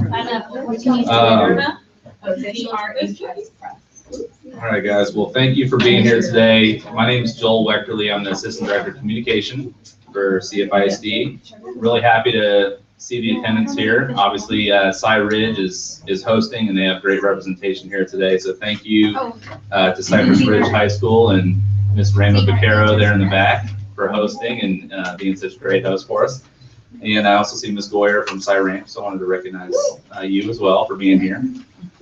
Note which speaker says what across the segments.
Speaker 1: All right, guys. Well, thank you for being here today. My name is Joel Wechterly. I'm the Assistant Director of Communication for CFISD. Really happy to see the attendance here. Obviously, Cy Ridge is hosting, and they have great representation here today. So thank you to Cypress Ridge High School and Miss Raymond Vaquero there in the back for hosting and being such a great host for us. And I also see Ms. Goyer from Cy Ranch, so I wanted to recognize you as well for being here.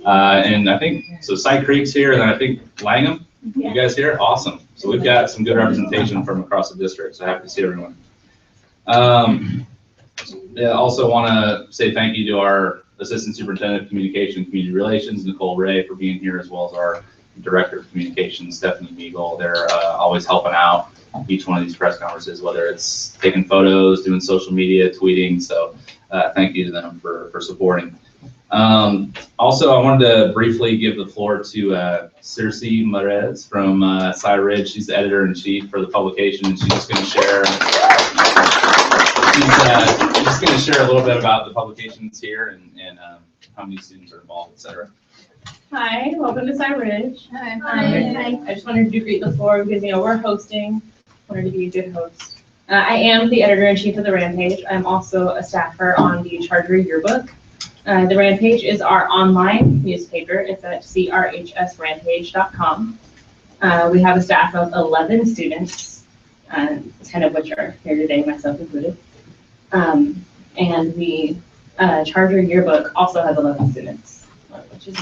Speaker 1: And I think, so Cy Creek's here, and then I think Langham, you guys here? Awesome. So we've got some good representation from across the district, so happy to see everyone. Yeah, also want to say thank you to our Assistant Superintendent of Communication and Community Relations, Nicole Ray, for being here, as well as our Director of Communications, Stephanie Meagle. They're always helping out each one of these press conferences, whether it's taking photos, doing social media, tweeting. So thank you to them for supporting. Also, I wanted to briefly give the floor to Circe Marez from Cy Ridge. She's the editor-in-chief for the publication, and she's just going to share. She's just going to share a little bit about the publications here and how many students are involved, etc.
Speaker 2: Hi, welcome to Cy Ridge.
Speaker 3: Hi.
Speaker 2: I just wanted to greet the floor because we're hosting. Wanted to be a good host. I am the editor-in-chief of the Rampage. I'm also a staffer on the Charter Yearbook. The Rampage is our online newspaper. It's at crhsrampage.com. We have a staff of 11 students, 10 of which are here today, myself included. And the Charter Yearbook also has 11 students, which is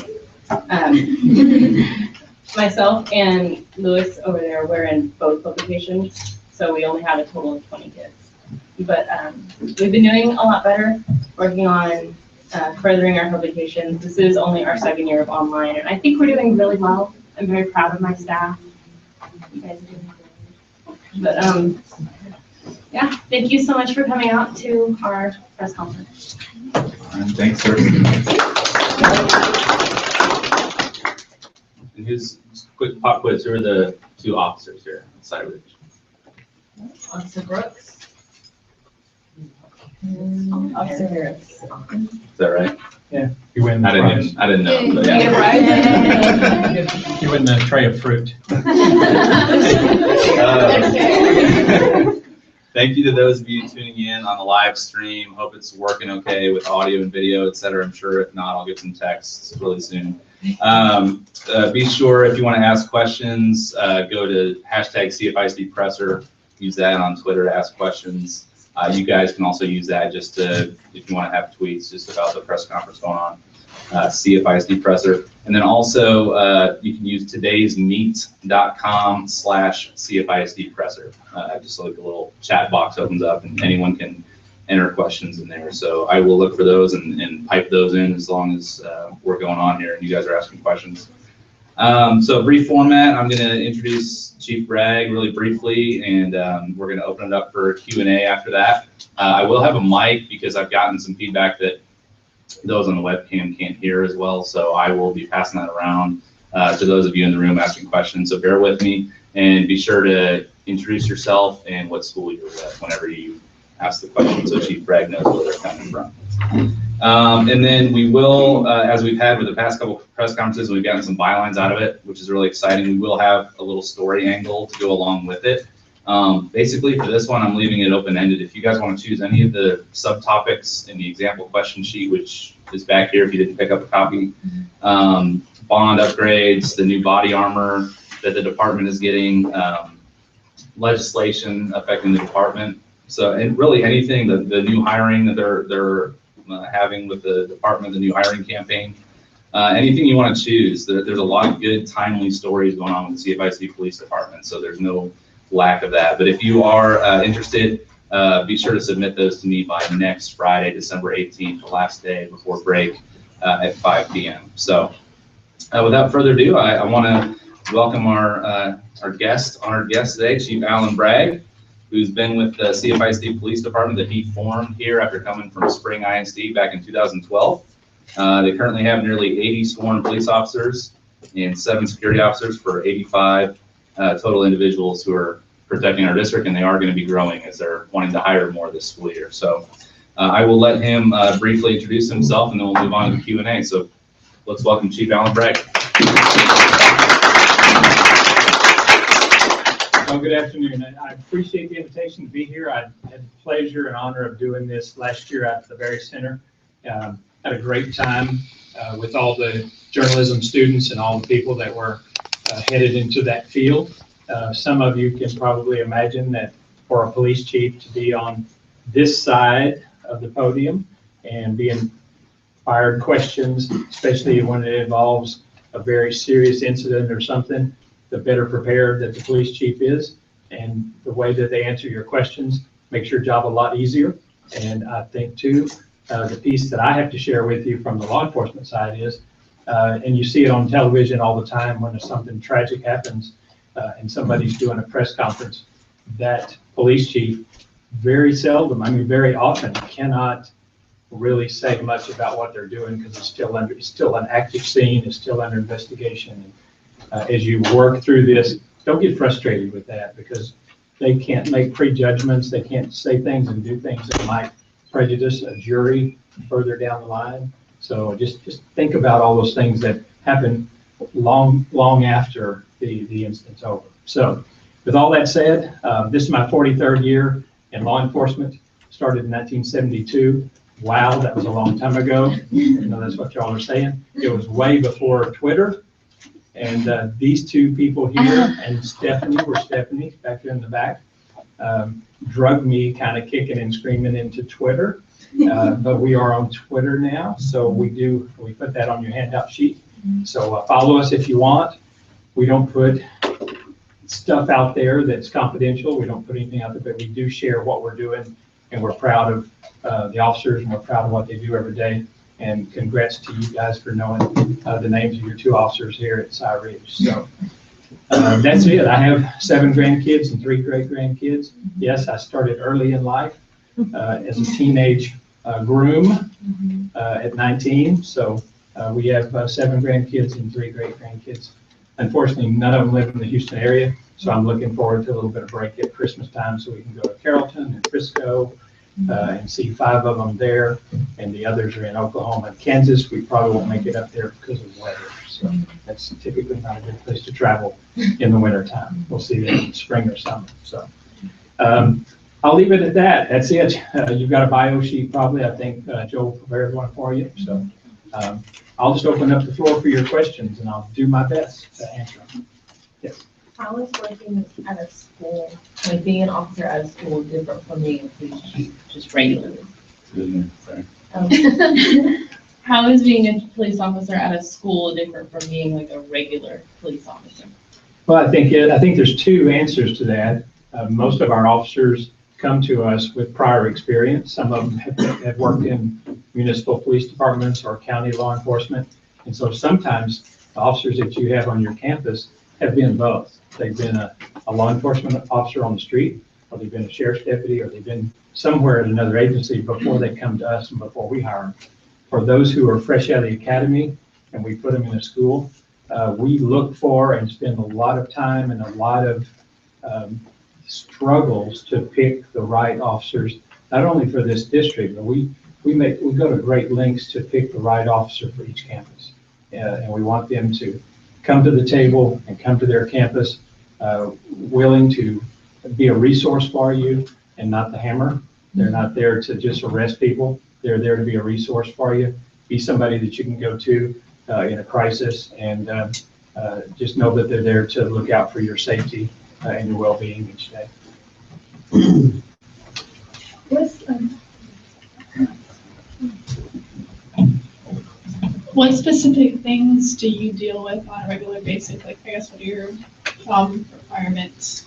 Speaker 2: myself and Lewis over there, we're in both publications, so we only have a total of 20 kids. But we've been doing a lot better, working on furthering our publications. This is only our second year of online, and I think we're doing really well. I'm very proud of my staff. You guys are doing great. But yeah, thank you so much for coming out to our press conference.
Speaker 1: Thanks, sir. And here's quick pop quiz. Who are the two officers here at Cy Ridge?
Speaker 3: Officer Brooks.
Speaker 2: Officer Harris.
Speaker 1: Is that right?
Speaker 4: Yeah, you win the
Speaker 1: I
Speaker 4: prize.
Speaker 1: didn't know. But yeah.
Speaker 4: You win the tray of fruit.
Speaker 1: Thank you to those of you tuning in on the live stream. Hope it's working okay with audio and video, etc. I'm sure if not, I'll get some texts really soon. Be sure if you want to ask questions, go to #CFISD Presser. Use that on Twitter to ask questions. You guys can also use that just to, if you want to have tweets just about the press conference going on, CFISD Presser. And then also you can use todaysmeet.com/CFISD Presser. Just like a little chat box opens up and anyone can enter questions in there. So I will look for those and pipe those in as long as we're going on here and you guys are asking questions. So brief format, I'm going to introduce Chief Bragg really briefly, and we're going to open it up for Q&A after that. I will have a mic because I've gotten some feedback that those on the webcam can't hear as well, so I will be passing that around to those of you in the room asking questions. So bear with me, and be sure to introduce yourself and what school you're at whenever you ask the question, so Chief Bragg knows where they're coming from. And then we will, as we've had with the past couple of press conferences, we've gotten some bylines out of it, which is really exciting. We will have a little story angle to go along with it. Basically, for this one, I'm leaving it open-ended. If you guys want to choose any of the subtopics in the example question sheet, which is back here if you didn't pick up a copy, bond upgrades, the new body armor that the department is getting, legislation affecting the department. So, and really anything, the new hiring that they're having with the department, the new hiring campaign, anything you want to choose. There's a lot of good, timely stories going on with the CFISD Police Department, so there's no lack of that. But if you are interested, be sure to submit those to me by next Friday, December 18th, the last day before break at 5 p.m. So without further ado, I want to welcome our honored guest today, Chief Alan Bragg, who's been with the CFISD Police Department that he formed here after coming from Spring ISD back in 2012. They currently have nearly 80 sworn police officers and 7 security officers for 85 total individuals who are protecting our district, and they are going to be growing as they're wanting to hire more this school year. So I will let him briefly introduce himself, and then we'll move on to the Q&A. So let's welcome Chief Alan Bragg.
Speaker 4: Well, good afternoon. I appreciate the invitation to be here. I had the pleasure and honor of doing this last year at the very center. Had a great time with all the journalism students and all the people that were headed into that field. Some of you can probably imagine that for a police chief to be on this side of the podium and being fired questions, especially when it involves a very serious incident or something, the better prepared that the police chief is, and the way that they answer your questions makes your job a lot easier. And I think too, the piece that I have to share with you from the law enforcement side is, and you see it on television all the time when something tragic happens and somebody's doing a press conference, that police chief very seldom, I mean very often, cannot really say much about what they're doing because it's still an active scene, it's still under investigation. As you work through this, don't get frustrated with that because they can't make prejudgments. They can't say things and do things that might prejudice a jury further down the line. So just think about all those things that happen long after the incident's over. So with all that said, this is my 43rd year in law enforcement. Started in 1972. Wow, that was a long time ago. You know, that's what y'all are saying. It was way before Twitter. And these two people here and Stephanie back there in the back, drugged me kind of kicking and screaming into Twitter. But we are on Twitter now, so we put that on your handout sheet. So follow us if you want. We don't put stuff out there that's confidential. We don't put anything out there, but we do share what we're doing, and we're proud of the officers, and we're proud of what they do every day. And congrats to you guys for knowing the names of your 2 officers here at Cy Ridge. So that's it. I have 7 grandkids and 3 great-grandkids. Yes, I started early in life as a teenage groom at 19. So we have 7 grandkids and 3 great-grandkids. Unfortunately, none of them live in the Houston area. So I'm looking forward to a little bit of break at Christmas time so we can go to Carrollton and Frisco and see 5 of them there, and the others are in Oklahoma and Kansas. We probably won't make it up there because of weather, so that's typically not a good place to travel in the winter time. We'll see them in spring or summer. So I'll leave it at that. That's it. You've got a bio sheet probably. I think Joel prepared one for you. So I'll just open up the floor for your questions, and I'll do my best to answer them. Yes.
Speaker 3: How is working at a school, like being an officer at a school, different from being a police chief, just regularly?
Speaker 2: How is being a police officer at a school different from being like a regular police officer?
Speaker 4: Well, I think there's 2 answers to that. Most of our officers come to us with prior experience. Some of them have worked in municipal police departments or county law enforcement. And so sometimes the officers that you have on your campus have been both. They've been a law enforcement officer on the street, or they've been a sheriff's deputy, or they've been somewhere at another agency before they come to us and before we hire them. For those who are fresh out of the academy and we put them in a school, we look for and spend a lot of time and a lot of struggles to pick the right officers, not only for this district, but we go to great lengths to pick the right officer for each campus. And we want them to come to the table and come to their campus willing to be a resource for you and not the hammer. They're not there to just arrest people. They're there to be a resource for you, be somebody that you can go to in a crisis, and just know that they're there to look out for your safety and your well-being each day.
Speaker 5: What specific things do you deal with on a regular basis? Like, I guess, what are your job requirements?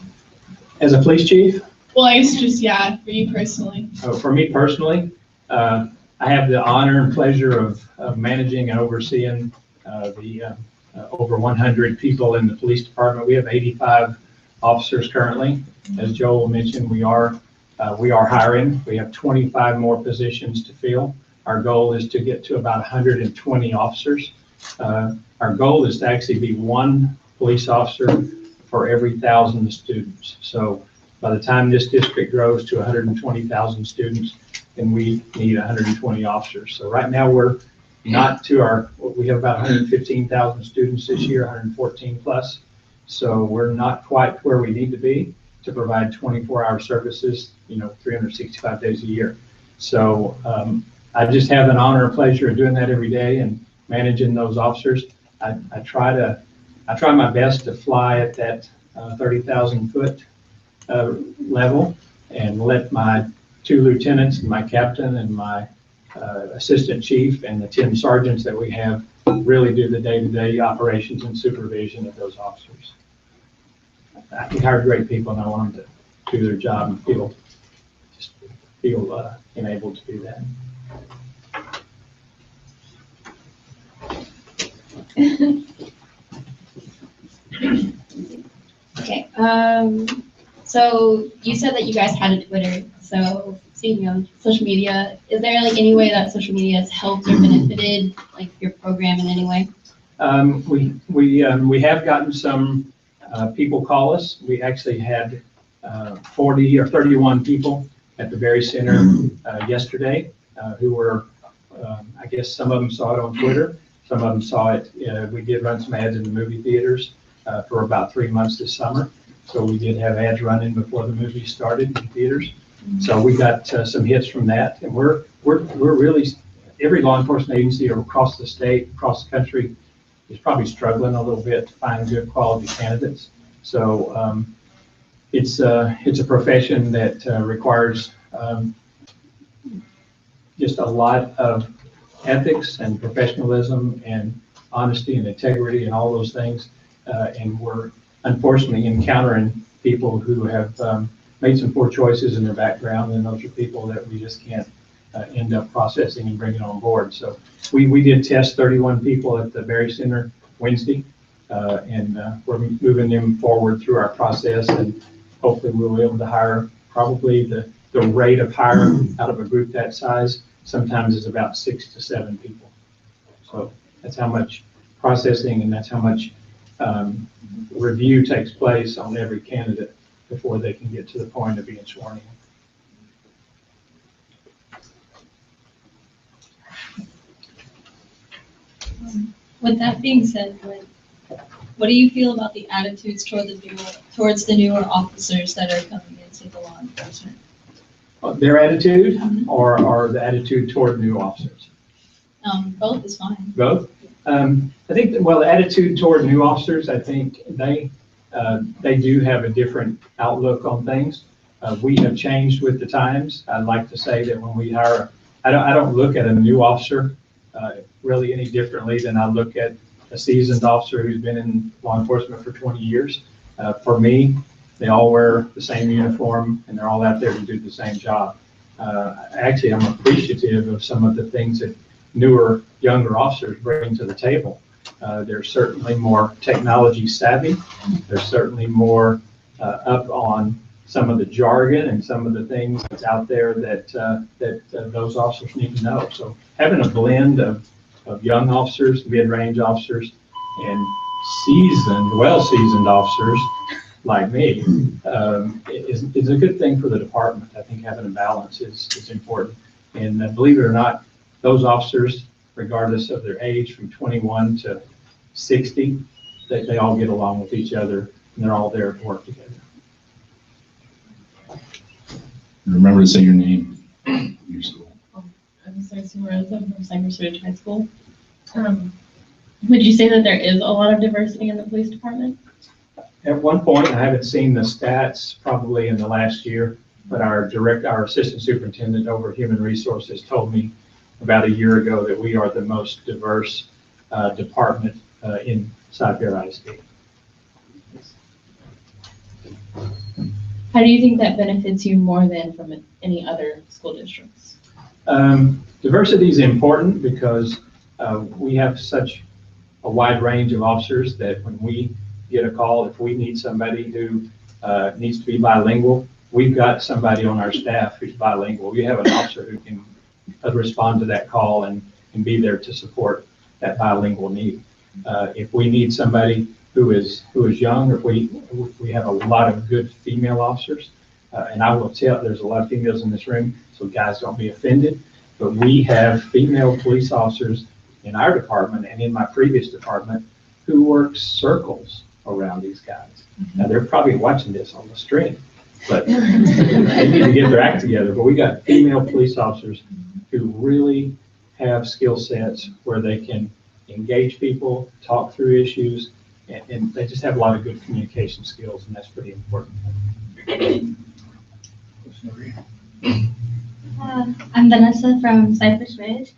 Speaker 4: As a police chief?
Speaker 5: Well, I guess just, yeah, for you personally.
Speaker 4: Oh, for me personally, I have the honor and pleasure of managing and overseeing the over 100 people in the police department. We have 85 officers currently. As Joel mentioned, we are hiring. We have 25 more positions to fill. Our goal is to get to about 120 officers. Our goal is to actually be 1 police officer for every 1,000 students. So by the time this district grows to 120,000 students, then we need 120 officers. So right now we're not to our, we have about 115,000 students this year, 114 plus. So we're not quite where we need to be to provide 24-hour services, 365 days a year. So I just have an honor and pleasure of doing that every day and managing those officers. I try my best to fly at that 30,000 foot level and let my 2 lieutenants and my captain and my assistant chief and the 10 sergeants that we have really do the day-to-day operations and supervision of those officers. We hire great people and I want them to do their job and feel enabled to do that.
Speaker 6: Okay, so you said that you guys had a Twitter, so speaking of social media, is there like any way that social media has helped or benefited like your program in any way?
Speaker 4: We have gotten some people call us. We actually had 40 or 31 people at the Berry Center yesterday who were, I guess some of them saw it on Twitter, some of them saw it. We did run some ads in the movie theaters for about 3 months this summer. So we did have ads running before the movie started in theaters. So we got some hits from that, and we're really, every law enforcement agency across the state, across the country, is probably struggling a little bit to find good quality candidates. So it's a profession that requires just a lot of ethics and professionalism and honesty and integrity and all those things. And we're unfortunately encountering people who have made some poor choices in their background, and those are people that we just can't end up processing and bringing on board. So we did test 31 people at the Berry Center Wednesday, and we're moving them forward through our process, and hopefully we'll be able to hire. Probably the rate of hire out of a group that size sometimes is about 6 to 7 people. So that's how much processing and that's how much review takes place on every candidate before they can get to the point of being sworn
Speaker 6: in. With that being said, what do you feel about the attitudes towards the newer officers that are coming into the law enforcement?
Speaker 4: Their attitude or the attitude toward new officers?
Speaker 6: Both is fine.
Speaker 4: Both? I think, the attitude toward new officers, I think they do have a different outlook on things. We have changed with the times. I'd like to say that when we hire, I don't look at a new officer really any differently than I look at a seasoned officer who's been in law enforcement for 20 years. For me, they all wear the same uniform and they're all out there to do the same job. Actually, I'm appreciative of some of the things that newer, younger officers bring to the table. They're certainly more technology savvy. They're certainly more up on some of the jargon and some of the things that's out there that those officers need to know. So having a blend of young officers, mid-range officers, and seasoned, well-seasoned officers like me is a good thing for the department. I think having a balance is important. And believe it or not, those officers, regardless of their age, from 21 to 60, they all get along with each other and they're all there to work together.
Speaker 7: Remember to say your name, your school.
Speaker 2: I'm Sarah Rose. I'm from Cypress High School. Would you say that there is a lot of diversity in the police department?
Speaker 4: At one point, I haven't seen the stats probably in the last year, but our assistant superintendent over human resources told me about a year ago that we are the most diverse department in CFISD.
Speaker 2: How do you think that benefits you more than from any other school districts?
Speaker 4: Diversity is important because we have such a wide range of officers that when we get a call, if we need somebody who needs to be bilingual, we've got somebody on our staff who's bilingual. We have an officer who can respond to that call and be there to support that bilingual need. If we need somebody who is young, or if we have a lot of good female officers, and I will tell, there's a lot of females in this room, so guys don't be offended. But we have female police officers in our department and in my previous department who work circles around these guys. Now, they're probably watching this on the stream, but they need to get their act together. But we got female police officers who really have skill sets where they can engage people, talk through issues, and they just have a lot of good communication skills, and that's pretty important.
Speaker 6: I'm Vanessa from Cypress Ridge.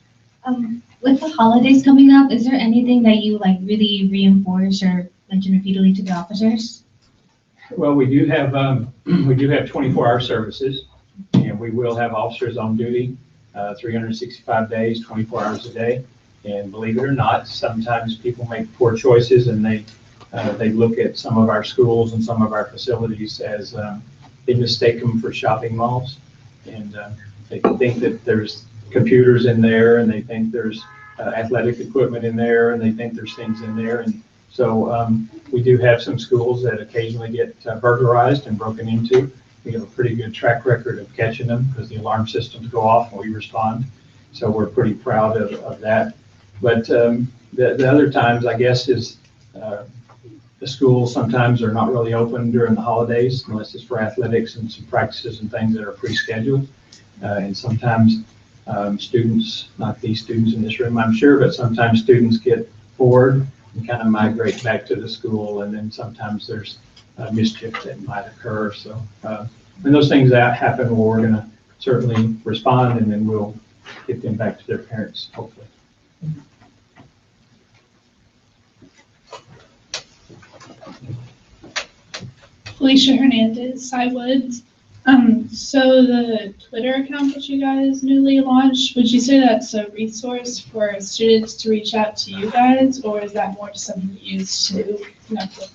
Speaker 6: With the holidays coming up, is there anything that you like really reinforce or mention repeatedly to the officers?
Speaker 4: Well, we do have 24-hour services, and we will have officers on duty 365 days, 24 hours a day. And believe it or not, sometimes people make poor choices, and they look at some of our schools and some of our facilities as they mistake them for shopping malls, and they think that there's computers in there, and they think there's athletic equipment in there, and they think there's things in there. And so we do have some schools that occasionally get burglarized and broken into. We have a pretty good track record of catching them because the alarm systems go off and we respond. So we're pretty proud of that. But the other times, I guess, is the schools sometimes are not really open during the holidays unless it's for athletics and some practices and things that are pre-scheduled. And sometimes students, not these students in this room, I'm sure, but sometimes students get bored and kind of migrate back to the school, and then sometimes there's mischief that might occur. So when those things happen, well, we're going to certainly respond, and then we'll get them back to their parents, hopefully.
Speaker 5: Felicia Hernandez, Woods. So the Twitter account that you guys newly launched, would you say that's a resource for students to reach out to you guys, or is that more just something you use to connect with,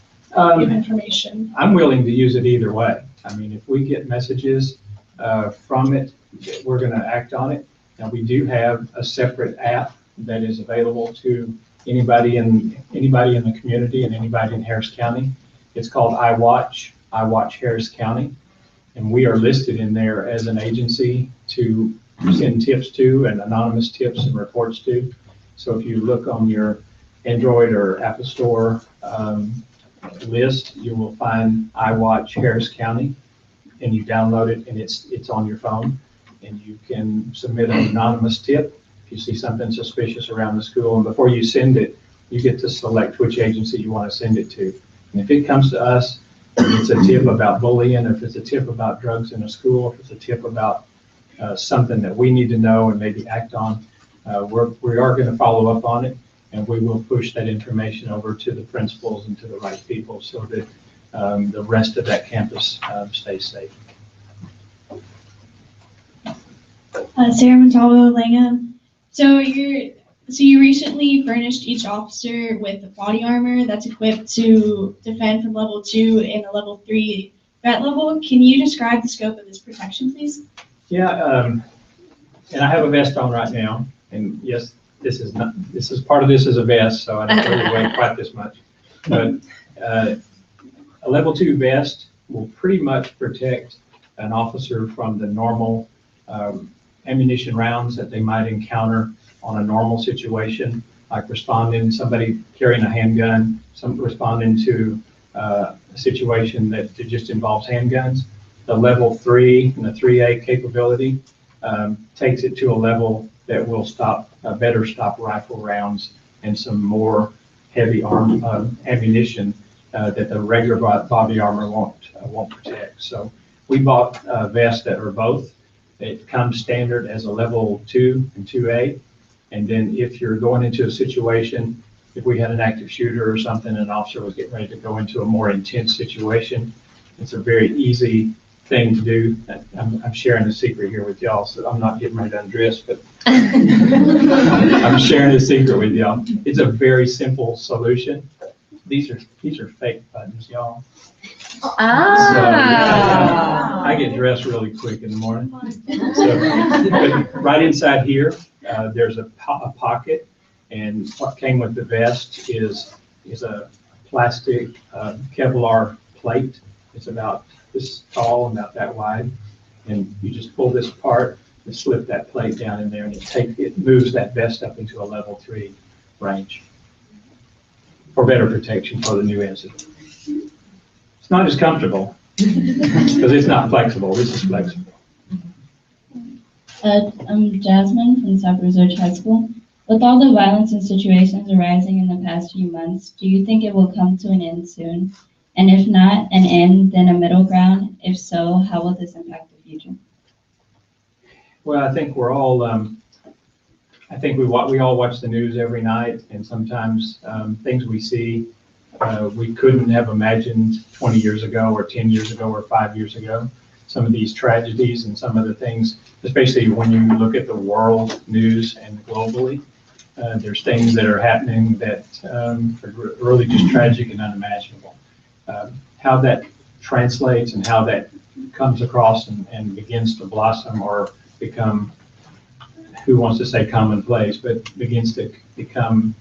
Speaker 5: give information?
Speaker 4: I'm willing to use it either way. I mean, if we get messages from it, we're going to act on it. Now, we do have a separate app that is available to anybody in the community and anybody in Harris County. It's called iWatch Harris County. And we are listed in there as an agency to send tips to and anonymous tips and reports to. So if you look on your Android or Apple Store list, you will find iWatch Harris County, and you download it, and it's on your phone. And you can submit an anonymous tip if you see something suspicious around the school. And before you send it, you get to select which agency you want to send it to. And if it comes to us, if it's a tip about bullying, if it's a tip about drugs in a school, if it's a tip about something that we need to know and maybe act on, we are going to follow up on it, and we will push that information over to the principals and to the right people so that the rest of that campus stays safe.
Speaker 6: Sarah Montalvo Langham. So you recently furnished each officer with body armor that's equipped to defend from level 2 and a level 3 threat level. Can you describe the scope of this protection, please?
Speaker 4: Yeah, and I have a vest on right now, and yes, part of this is a vest, so I don't really weigh quite this much. But a level 2 vest will pretty much protect an officer from the normal ammunition rounds that they might encounter on a normal situation, like somebody carrying a handgun, responding to a situation that just involves handguns. The level 3 and the 3A capability takes it to a level that will better stop rifle rounds and some more heavy ammunition that the regular body armor won't protect. So we bought vests that are both. It comes standard as a level 2 and 2A. And then if you're going into a situation, if we had an active shooter or something, and an officer was getting ready to go into a more intense situation, it's a very easy thing to do. I'm sharing a secret here with y'all, so I'm not getting ready to undress, but I'm sharing a secret with y'all. It's a very simple solution. These are fake buttons, y'all. So, I get dressed really quick in the morning. So, but right inside here, there's a pocket, and what came with the vest is a plastic Kevlar plate. It's about this tall and about that wide, and you just pull this apart. to slip that plate down in there, and it moves that vest up into a level 3 range for better protection for the new incident. It's not as comfortable because it's not flexible. This is flexible.
Speaker 6: I'm Jasmine from South Research High School. With all the violence and situations arising in the past few months, do you think it will come to an end soon? And if not an end, then a middle ground? If so, how will this impact the future?
Speaker 4: Well, I think we're all, I think we all watch the news every night, and sometimes things we see we couldn't have imagined 20 years ago or 10 years ago or 5 years ago. Some of these tragedies and some of the things, especially when you look at the world news and globally, there's things that are happening that are really just tragic and unimaginable. How that translates and how that comes across and begins to blossom or become, who wants to say commonplace, but begins to become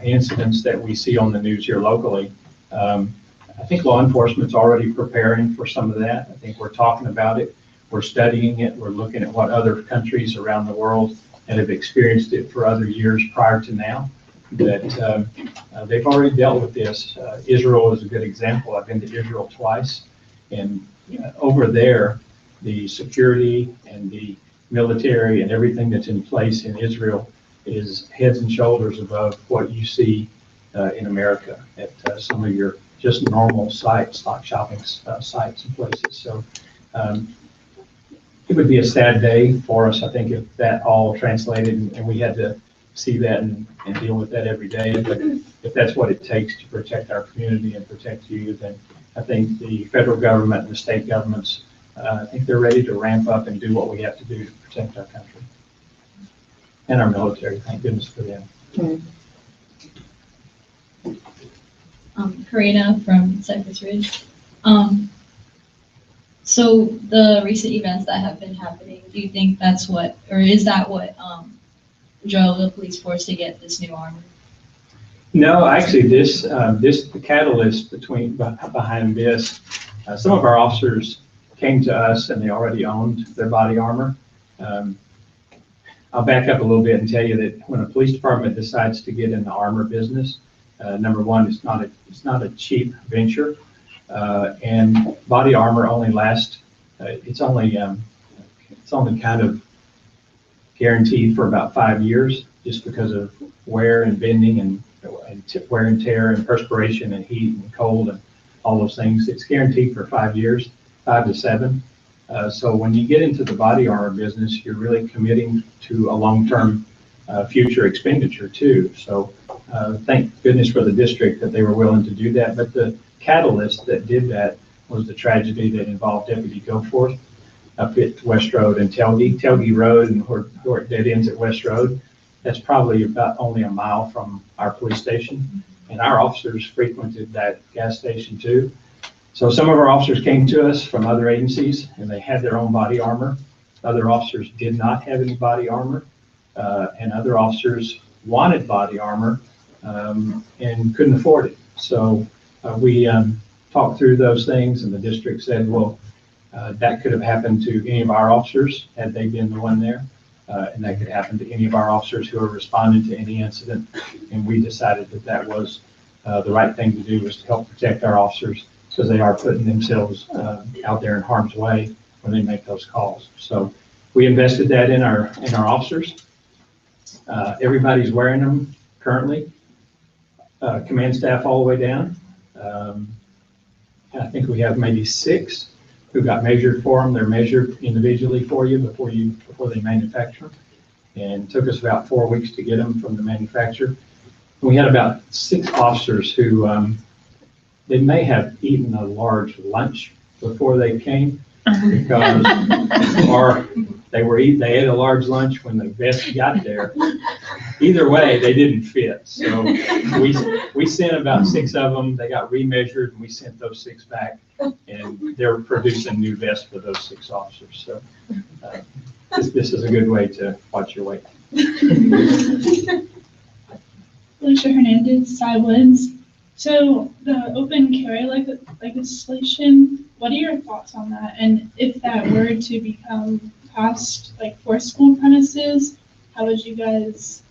Speaker 4: incidents that we see on the news here locally. I think law enforcement's already preparing for some of that. I think we're talking about it. We're studying it. We're looking at what other countries around the world that have experienced it for other years prior to now, that they've already dealt with this. Israel is a good example. I've been to Israel twice, and over there, the security and the military and everything that's in place in Israel is heads and shoulders above what you see in America at some of your just normal sites, like shopping sites and places. So it would be a sad day for us, I think, if that all translated and we had to see that and deal with that every day. But if that's what it takes to protect our community and protect you, then I think the federal government and the state governments, I think they're ready to ramp up and do what we have to do to protect our country. And our military, thank goodness for them.
Speaker 8: Karina from Cypress Ridge. So the recent events that have been happening, do you think that's what, or is that what drove the police force to get this new armor?
Speaker 4: No, actually, the catalyst behind this, some of our officers came to us and they already owned their body armor. I'll back up a little bit and tell you that when a police department decides to get in the armor business, number one, it's not a cheap venture, and body armor only lasts. It's only kind of guaranteed for about 5 years, just because of wear and bending and wear and tear and perspiration and heat and cold and all those things. It's guaranteed for 5 years, 5 to 7. So when you get into the body armor business, you're really committing to a long-term future expenditure too. So thank goodness for the district that they were willing to do that. But the catalyst that did that was the tragedy that involved Deputy Goforth up at West Road and Telge Road, and where it dead ends at West Road. That's probably about only a mile from our police station, and our officers frequented that gas station too. So some of our officers came to us from other agencies and they had their own body armor. Other officers did not have any body armor, and other officers wanted body armor and couldn't afford it. So we talked through those things, and the district said, well, that could have happened to any of our officers had they been the one there, and that could happen to any of our officers who are responding to any incident. And we decided that that was the right thing to do, was to help protect our officers, because they are putting themselves out there in harm's way when they make those calls. So we invested that in our officers. Everybody's wearing them currently, command staff all the way down. I think we have maybe 6 who got measured for them. They're measured individually for you before they manufacture them. And it took us about 4 weeks to get them from the manufacturer. We had about 6 officers who they may have eaten a large lunch before they came, because, or they ate a large lunch when the vest got there. Either way, they didn't fit. So we sent about 6 of them. They got remeasured, and we sent those 6 back, and they're producing new vests for those 6 officers. So this is a good way to watch your weight.
Speaker 5: Alicia Hernandez, Cy Woods. So the open carry legislation, what are your thoughts on that? And if that were to become passed, like for school premises, how would you guys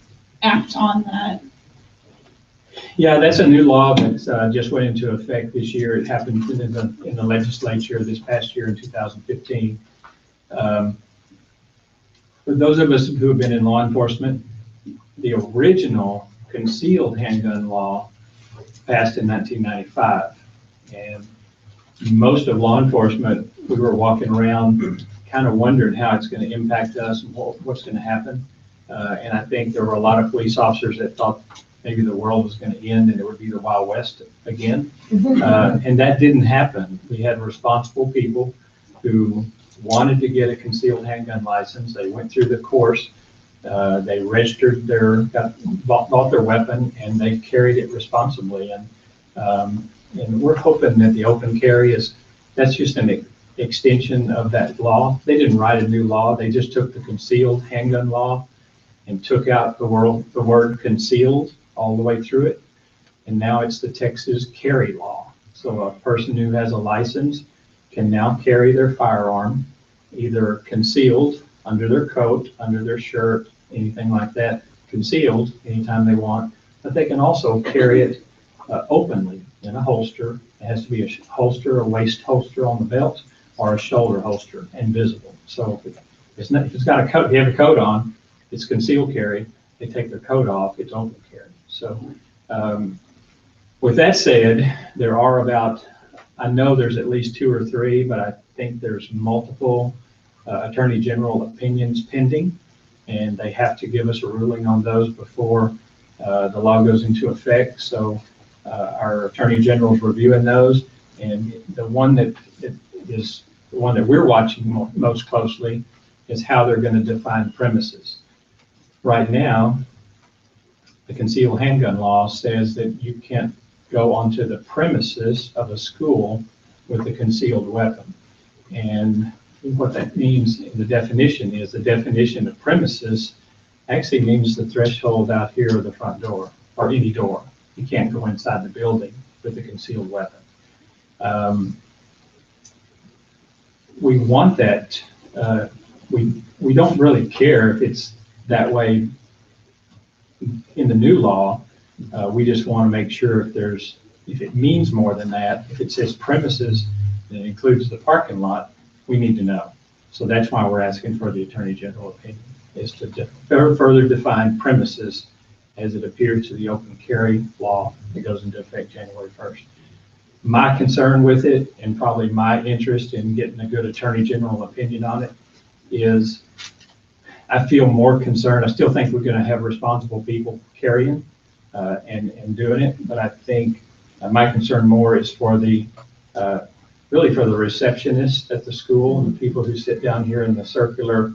Speaker 5: act on that?
Speaker 4: Yeah, that's a new law that just went into effect this year. It happened in the legislature this past year in 2015. For those of us who have been in law enforcement, the original concealed handgun law passed in 1995. And most of law enforcement, we were walking around kind of wondering how it's going to impact us and what's going to happen. And I think there were a lot of police officers that thought maybe the world was going to end and it would be the Wild West again. And that didn't happen. We had responsible people who wanted to get a concealed handgun license. They went through the course. They registered bought their weapon, and they carried it responsibly. And we're hoping that the open carry that's just an extension of that law. They didn't write a new law. They just took the concealed handgun law and took out the word concealed all the way through it. And now it's the Texas carry law. So a person who has a license can now carry their firearm either concealed under their coat, under their shirt, anything like that, concealed anytime they want, but they can also carry it openly in a holster. It has to be a holster, a waist holster on the belt, or a shoulder holster and visible. So if it's got a coat, if you have a coat on, it's concealed carry. They take their coat off, it's open carry. So with that said, there are I know there's at least 2 or 3, but I think there's multiple Attorney General opinions pending, and they have to give us a ruling on those before the law goes into effect. So our Attorney General is reviewing those, and the one that is the one that we're watching most closely is how they're going to define premises. Right now, the concealed handgun law says that you can't go onto the premises of a school with a concealed weapon. And what that means in the definition is the definition of premises actually means the threshold out here of the front door, or any door. You can't go inside the building with a concealed weapon. We want that. We don't really care if it's that way in the new law. We just want to make sure if it means more than that, if it says premises and it includes the parking lot, we need to know. So that's why we're asking for the Attorney General opinion, is to further define premises as it appears to the open carry law that goes into effect January 1st. My concern with it, and probably my interest in getting a good Attorney General opinion on it, is I feel more concerned. I still think we're going to have responsible people carrying and doing it, but I think my concern more is for really for the receptionists at the school and the people who sit down here in the circular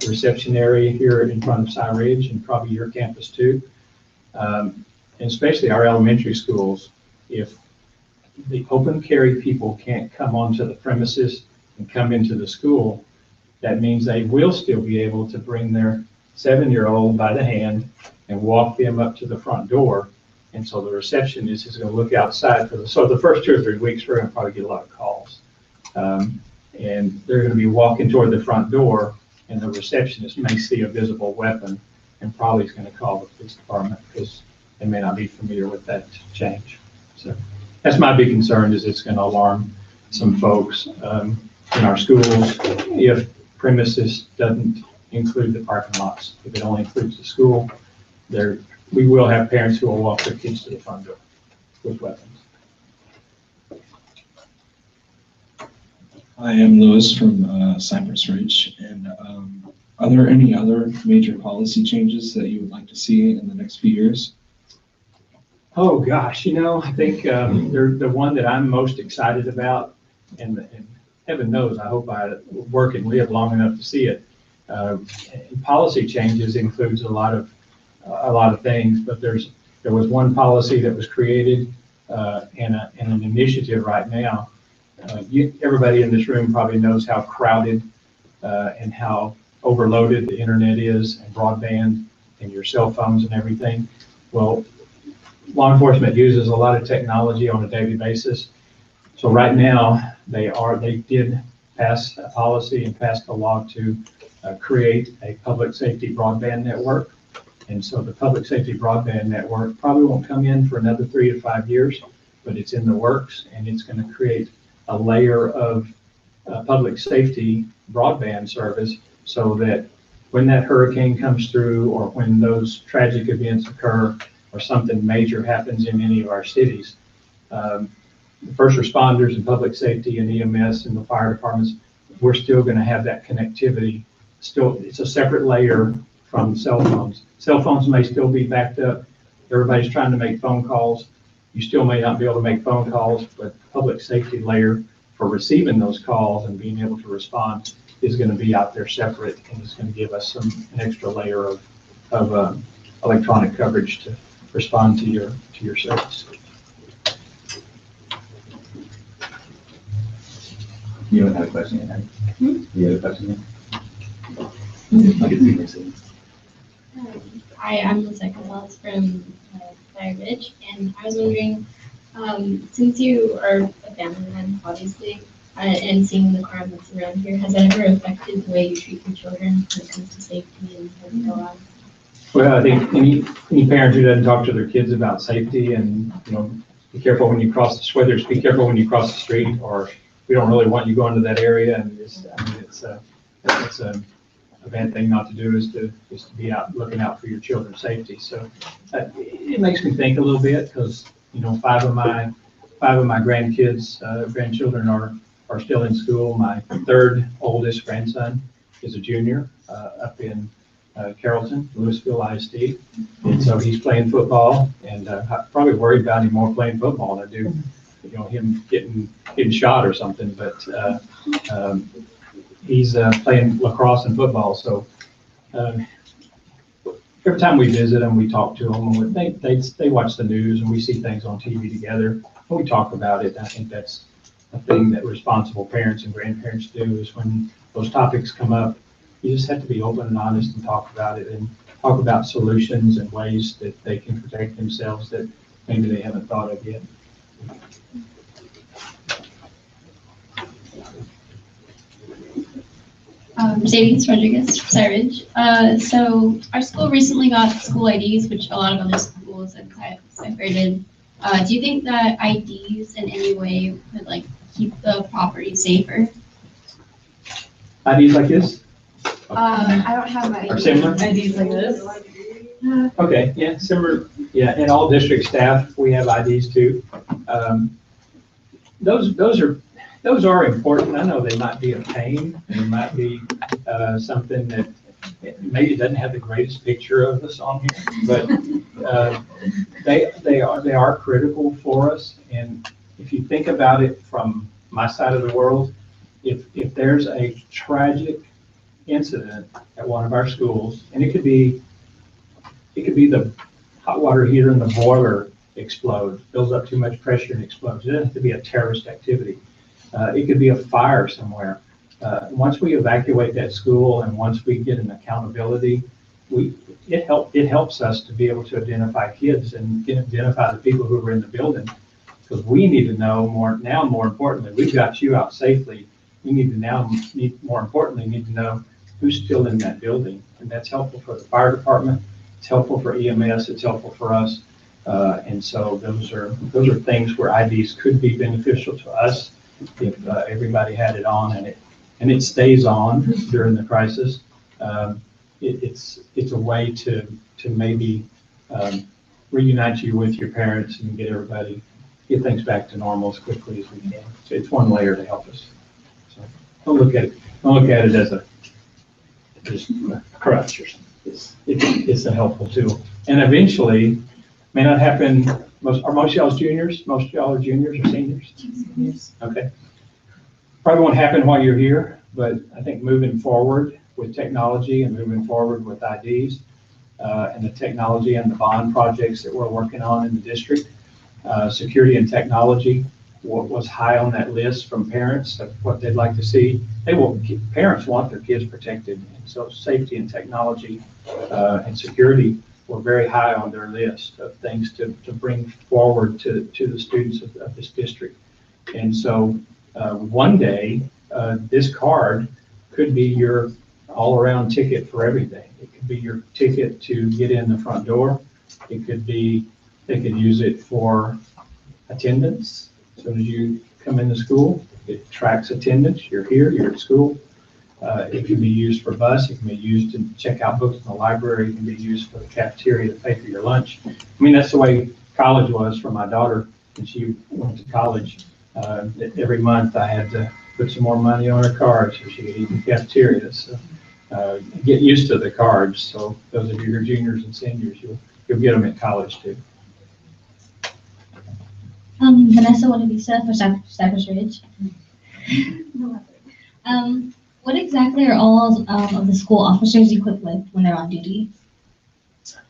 Speaker 4: reception area here in front of Cy Ridge, and probably your campus too, and especially our elementary schools. If the open carry people can't come onto the premises and come into the school, that means they will still be able to bring their 7-year-old by the hand and walk them up to the front door. And so the receptionist is going to look outside so the first 2 or 3 weeks, we're going to probably get a lot of calls. And they're going to be walking toward the front door, and the receptionist may see a visible weapon and probably is going to call the police department because they may not be familiar with that change. So that's my big concern, is it's going to alarm some folks in our schools if premises doesn't include the parking lots. If it only includes the school, we will have parents who will walk their kids to the front door with weapons.
Speaker 7: I am Lewis from Cypress Ridge, and are there any other major policy changes that you would like to see in the next few years?
Speaker 4: Oh gosh, I think the one that I'm most excited about, and heaven knows, I hope I work and live long enough to see it. Policy changes includes a lot of things, but there was one policy that was created and an initiative right now. Everybody in this room probably knows how crowded and how overloaded the internet is, and broadband and your cell phones and everything. Well, law enforcement uses a lot of technology on a daily basis. So right now they did passed a policy and passed a law to create a public safety broadband network. And so the public safety broadband network probably won't come in for another 3 to 5 years, but it's in the works, and it's going to create a layer of public safety broadband service so that when that hurricane comes through, or when those tragic events occur, or something major happens in any of our cities, the first responders and public safety and EMS and the fire departments, we're still going to have that connectivity. Still, it's a separate layer from cell phones. Cell phones may still be backed up. Everybody's trying to make phone calls. You still may not be able to make phone calls, but the public safety layer for receiving those calls and being able to respond is going to be out there separate, and it's going to give us an extra layer of electronic coverage to respond to your service.
Speaker 1: You don't have a question yet? You have a question yet?
Speaker 6: Hi, I'm Lisa Gonzalez from Fire Ridge, and I was wondering, since you are a family man, obviously, and seeing the crime that's around here, has that ever affected the way you treat your children when it comes to safety and their lives?
Speaker 4: Well, I think any parent who doesn't talk to their kids about safety and, be careful when you cross whether it's be careful when you cross the street, or we don't really want you going to that area, and it's a bad thing not to do is to be out looking out for your children's safety. So it makes me think a little bit, because five of my grandchildren are still in school. My third oldest grandson is a junior up in Carrollton, Louisville ISD, and so he's playing football, and I'm probably worried about him more playing football than I do him getting shot or something, but he's playing lacrosse and football. So every time we visit them, we talk to them, and they watch the news, and we see things on TV together, and we talk about it. And I think that's a thing that responsible parents and grandparents do, is when those topics come up, you just have to be open and honest and talk about it, and talk about solutions and ways that they can protect themselves that maybe they haven't thought of yet.
Speaker 6: Mercedes Rodriguez, Cyridge. So our school recently got school IDs, which a lot of other schools have separated. Do you think that IDs in any way would keep the property safer?
Speaker 4: IDs like this?
Speaker 2: I don't have my
Speaker 4: Or similar?
Speaker 2: IDs like this.
Speaker 4: Okay, yeah, similar. Yeah, in all district staff, we have IDs too. Those are important. I know they might be a pain, and it might be something that maybe doesn't have the greatest picture of us on here, but they are critical for us. And if you think about it from my side of the world, if there's a tragic incident at one of our schools, and it could be the hot water heater in the boiler explodes, builds up too much pressure and explodes. It doesn't have to be a terrorist activity. It could be a fire somewhere. Once we evacuate that school, and once we get an accountability, it helps us to be able to identify kids and identify the people who were in the building, because we need to know more importantly, we've got you out safely. We need to know who's still in that building, and that's helpful for the fire department. It's helpful for EMS. It's helpful for us. And so those are things where IDs could be beneficial to us if everybody had it on, and it stays on during the crisis. It's a way to maybe reunite you with your parents and get things back to normal as quickly as we can. So it's one layer to help us. So don't look at it as just a crutch or something. It's a helpful tool, and eventually, may not happen. Most of y'all juniors? Most of y'all are juniors or seniors?
Speaker 3: Yes.
Speaker 4: Okay. Probably won't happen while you're here, but I think moving forward with technology and moving forward with IDs and the technology and the bond projects that we're working on in the district, security and technology was high on that list from parents of what they'd like to see. Parents want their kids protected, and so safety and technology and security were very high on their list of things to bring forward to the students of this district. And so one day, this card could be your all-around ticket for everything. It could be your ticket to get in the front door. It could be, they could use it for attendance. As soon as you come into school, it tracks attendance. You're here, you're at school. It can be used for bus. It can be used to check out books in the library. It can be used for the cafeteria to pay for your lunch. I mean, that's the way college was for my daughter when she went to college. Every month I had to put some more money on her card so she could eat in the cafeteria. So get used to the cards. So those of you who are juniors and seniors, you'll get them at college too.
Speaker 8: Vanessa Wanavisa for Cypress Ridge. What exactly are all of the school officers equipped with when they're on duty?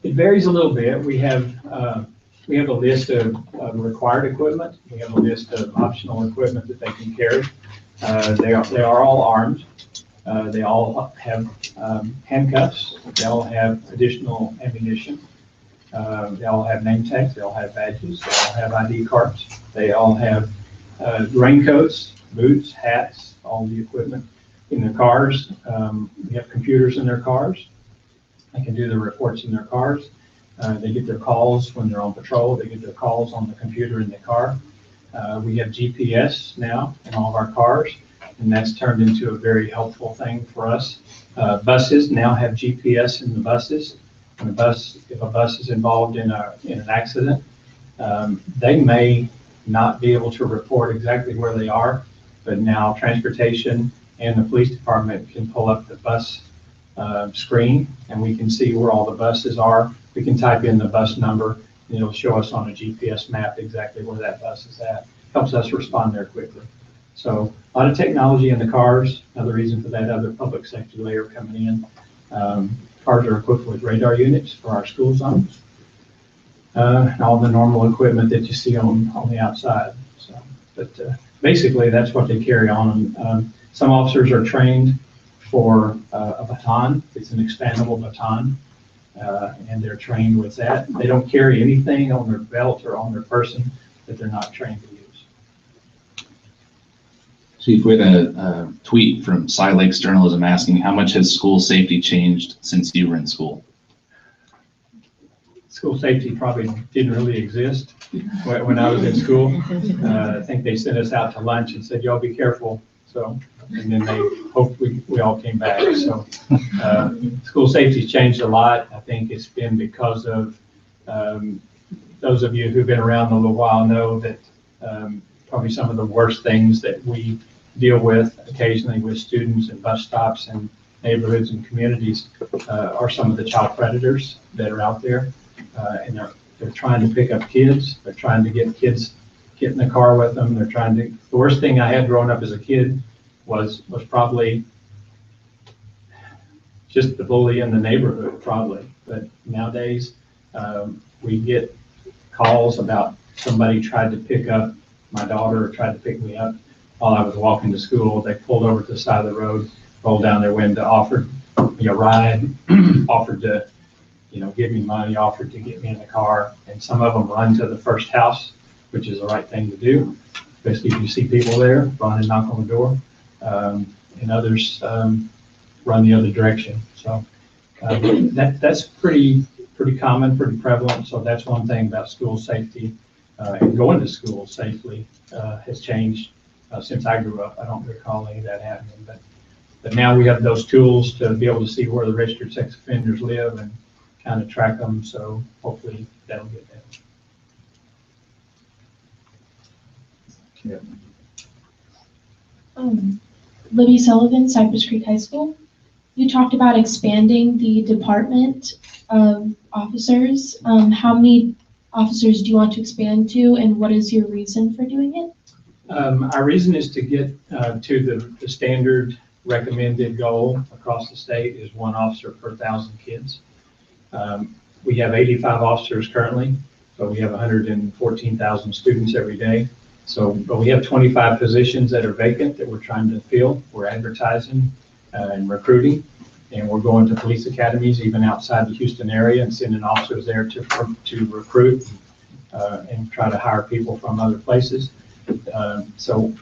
Speaker 4: It varies a little bit. We have a list of required equipment. We have a list of optional equipment that they can carry. They are all armed. They all have handcuffs. They all have additional ammunition. They all have name tags. They all have badges. They all have ID cards. They all have raincoats, boots, hats, all the equipment in their cars. We have computers in their cars. They can do their reports in their cars. They get their calls when they're on patrol. They get their calls on the computer in the car. We have GPS now in all of our cars, and that's turned into a very helpful thing for us. Buses now have GPS in the buses. When if a bus is involved in an accident, they may not be able to report exactly where they are, but now transportation and the police department can pull up the bus screen, and we can see where all the buses are. We can type in the bus number, and it'll show us on a GPS map exactly where that bus is at. Helps us respond there quickly. So a lot of technology in the cars. Another reason for that other public safety layer coming in. Cars are equipped with radar units for our school zones. And all the normal equipment that you see on the outside. So, but basically that's what they carry on. Some officers are trained for a baton. It's an expandable baton, and they're trained with that. They don't carry anything on their belt or on their person that they're not trained to use.
Speaker 1: Chief, we had a tweet from Cy Lakes Journalism asking, how much has school safety changed since you were in school?
Speaker 4: School safety probably didn't really exist when I was in school. I think they sent us out to lunch and said, y'all be careful. So, and then they hoped we all came back. So school safety's changed a lot. I think it's been because of those of you who've been around a little while know that probably some of the worst things that we deal with occasionally with students and bus stops and neighborhoods and communities are some of the child predators that are out there. And they're trying to pick up kids. They're trying to get kids, get in the car with them. They're trying to, the worst thing I had growing up as a kid was probably just the bully in the neighborhood, probably. But nowadays, we get calls about somebody tried to pick up my daughter or tried to pick me up while I was walking to school. They pulled over to the side of the road, rolled down their window, offered me a ride, offered to, give me money, offered to get me in the car. And some of them run to the first house, which is the right thing to do, especially if you see people there, run and knock on the door. And others run the other direction. So that's pretty common, pretty prevalent. So that's one thing about school safety and going to school safely has changed since I grew up. I don't recall any of that happening, but now we have those tools to be able to see where the registered sex offenders live and kind of track them. So hopefully that'll get better.
Speaker 5: Libby Sullivan, Cypress Creek High School. You talked about expanding the department of officers. How many officers do you want to expand to, and what is your reason for doing it?
Speaker 4: Our reason is to get to the standard recommended goal across the state is 1 officer per 1,000 kids. We have 85 officers currently, so we have 114,000 students every day. So, but we have 25 positions that are vacant that we're trying to fill. We're advertising and recruiting, and we're going to police academies even outside the Houston area and sending officers there to recruit and try to hire people from other places. So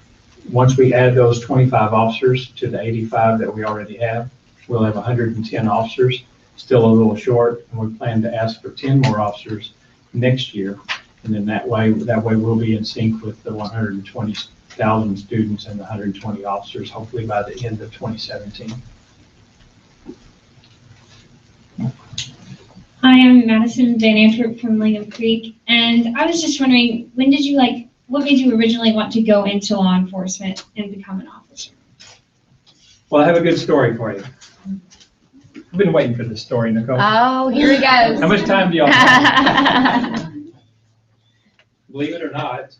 Speaker 4: Once we add those 25 officers to the 85 that we already have, we'll have 110 officers, still a little short, and we plan to ask for 10 more officers next year. And then that way we'll be in sync with the 120,000 students and the 120 officers, hopefully by the end of 2017.
Speaker 9: Hi, I'm Madison Van Antwerp from Langham Creek, and I was just wondering, what made you originally want to go into law enforcement and become an officer?
Speaker 4: Well, I have a good story for you. I've been waiting for this story, Nicole.
Speaker 6: Oh, here he goes.
Speaker 4: How much time do y'all have? Believe it or not,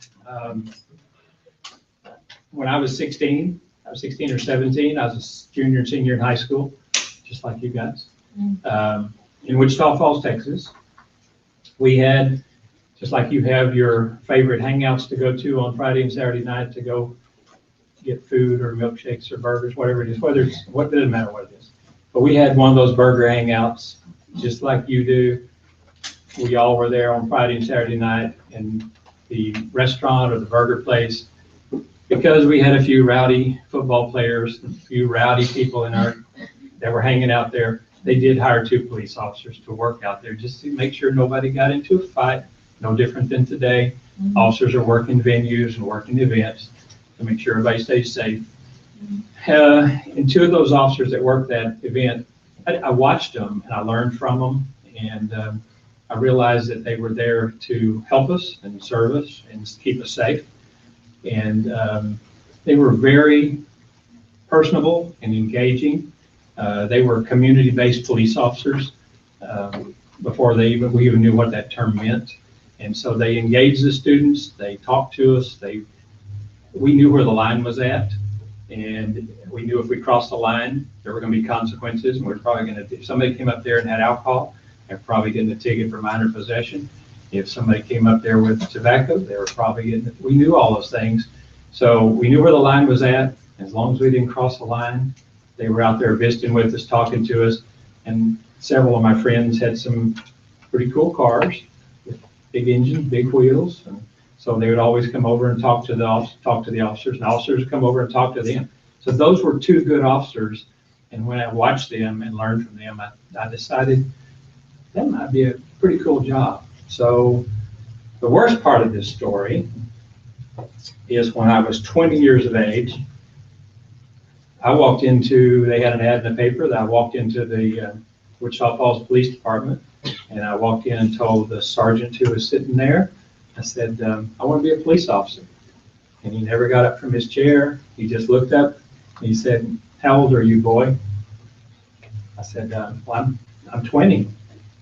Speaker 4: when I was 16 or 17, I was a junior and senior in high school, just like you guys. In Wichita Falls, Texas, we had, just like you have your favorite hangouts to go to on Friday and Saturday night to go get food or milkshakes or burgers, whatever it is, it doesn't matter what it is. But we had one of those burger hangouts, just like you do. We all were there on Friday and Saturday night in the restaurant or the burger place, because we had a few rowdy football players, a few rowdy people that were hanging out there. They did hire 2 police officers to work out there just to make sure nobody got into a fight. No different than today. Officers are working venues and working events to make sure everybody stays safe. And 2 of those officers that worked that event, I watched them and I learned from them, and I realized that they were there to help us and serve us and keep us safe. And they were very personable and engaging. They were community-based police officers before we even knew what that term meant. And so they engaged the students, they talked to us, we knew where the line was at, and we knew if we crossed the line, there were going to be consequences, and we're probably going to, if somebody came up there and had alcohol, they're probably getting a ticket for minor possession. If somebody came up there with tobacco, they were probably getting, we knew all those things. So we knew where the line was at. As long as we didn't cross the line, they were out there visiting with us, talking to us, and several of my friends had some pretty cool cars with big engines, big wheels, and so they would always come over and talk to the officers, and officers would come over and talk to them. So those were 2 good officers, and when I watched them and learned from them, I decided that might be a pretty cool job. So the worst part of this story is when I was 20 years of age, they had an ad in the paper that I walked into the Wichita Falls Police Department, and I walked in and told the sergeant who was sitting there, I said, I want to be a police officer. And he never got up from his chair. He just looked up and he said, how old are you, boy? I said, well, I'm 20.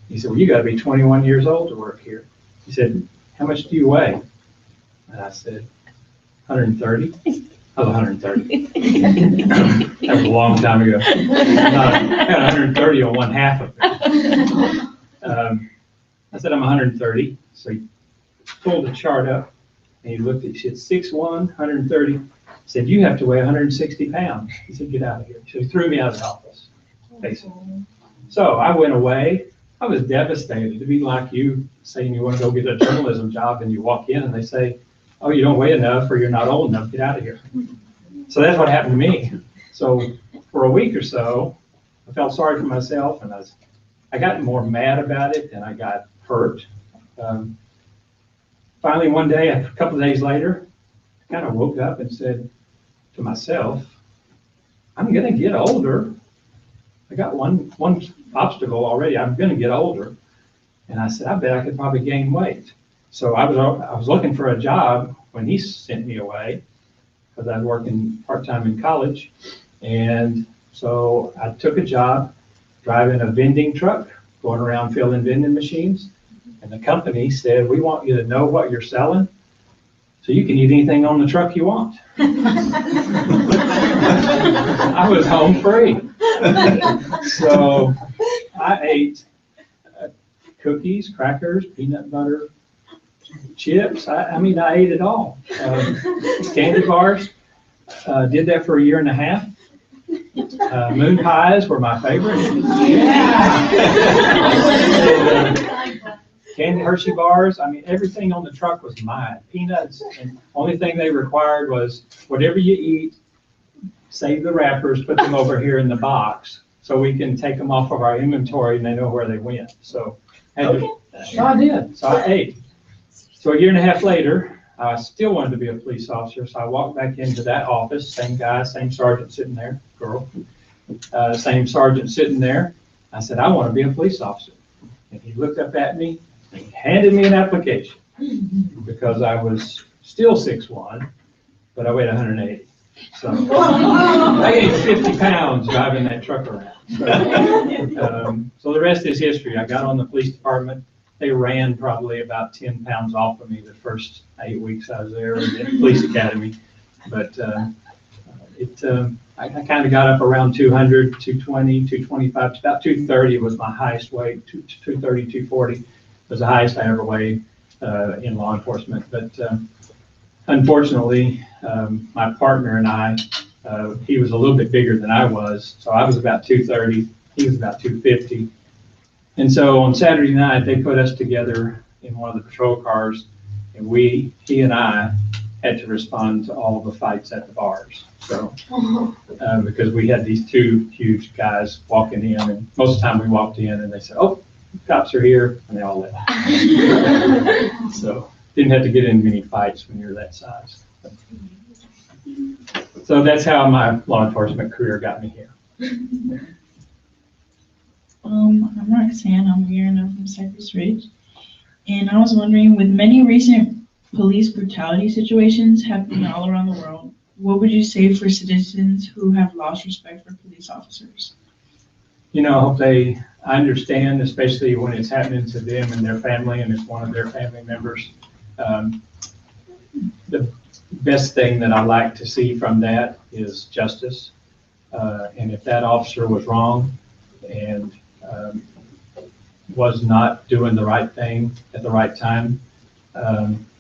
Speaker 4: He said, well, you got to be 21 years old to work here. He said, how much do you weigh? And I said, 130. I was 130. That was a long time ago. I had 130 on one half of it. I said, I'm 130. So he pulled the chart up and he looked at, he said, 6'1", 130. He said, you have to weigh 160 pounds. He said, get out of here. So he threw me out of the office, basically. So I went away. I was devastated to be like you, saying you want to go get a journalism job, and you walk in and they say, oh, you don't weigh enough or you're not old enough, get out of here. So that's what happened to me. So for a week or so, I felt sorry for myself, and I got more mad about it than I got hurt. Finally, one day, a couple of days later, I kind of woke up and said to myself, I'm going to get older. I got one obstacle already. I'm going to get older. And I said, I bet I could probably gain weight. So I was looking for a job when he sent me away, because I was working part-time in college. And so I took a job driving a vending truck, going around filling vending machines. And the company said, we want you to know what you're selling so you can eat anything on the truck you want. I was home free. So I ate cookies, crackers, peanut butter, chips. I ate it all. Candy bars. Did that for a year and a half. Moon pies were my favorite. candy Hershey bars. I mean, everything on the truck was mine, peanuts. And only thing they required was whatever you eat, save the wrappers, put them over here in the box so we can take them off of our inventory and they know where they went. So so I did. So I ate. So a year and a half later, I still wanted to be a police officer. So I walked back into that office, same guy, same sergeant sitting there, girl, same sergeant sitting there. I said, I want to be a police officer. And he looked up at me and he handed me an application because I was still 6'1", but I weighed 180. So I ate 50 pounds driving that truck around. So the rest is history. I got on the police department. They ran probably about 10 pounds off of me the first 8 weeks I was there in the police academy. But I kind of got up around 200, 220, 225, about 230 was my highest weight. 230, 240 was the highest I ever weighed in law enforcement. But unfortunately, my partner and I, he was a little bit bigger than I was. So I was about 230, he was about 250. And so on Saturday night, they put us together in one of the patrol cars, and he and I had to respond to all the fights at the bars. So, because we had these two huge guys walking in, and most of the time we walked in and they said, oh, cops are here, and they all left. So, didn't have to get in many fights when you're that size. So that's how my law enforcement career got me here.
Speaker 10: I'm Roxanne, I'm here and I'm from Cypress Ridge. And I was wondering, with many recent police brutality situations happening all around the world, what would you say for citizens who have lost respect for police officers?
Speaker 4: You know, I hope they understand, especially when it's happening to them and their family and it's one of their family members. The best thing that I like to see from that is justice. And if that officer was wrong and was not doing the right thing at the right time,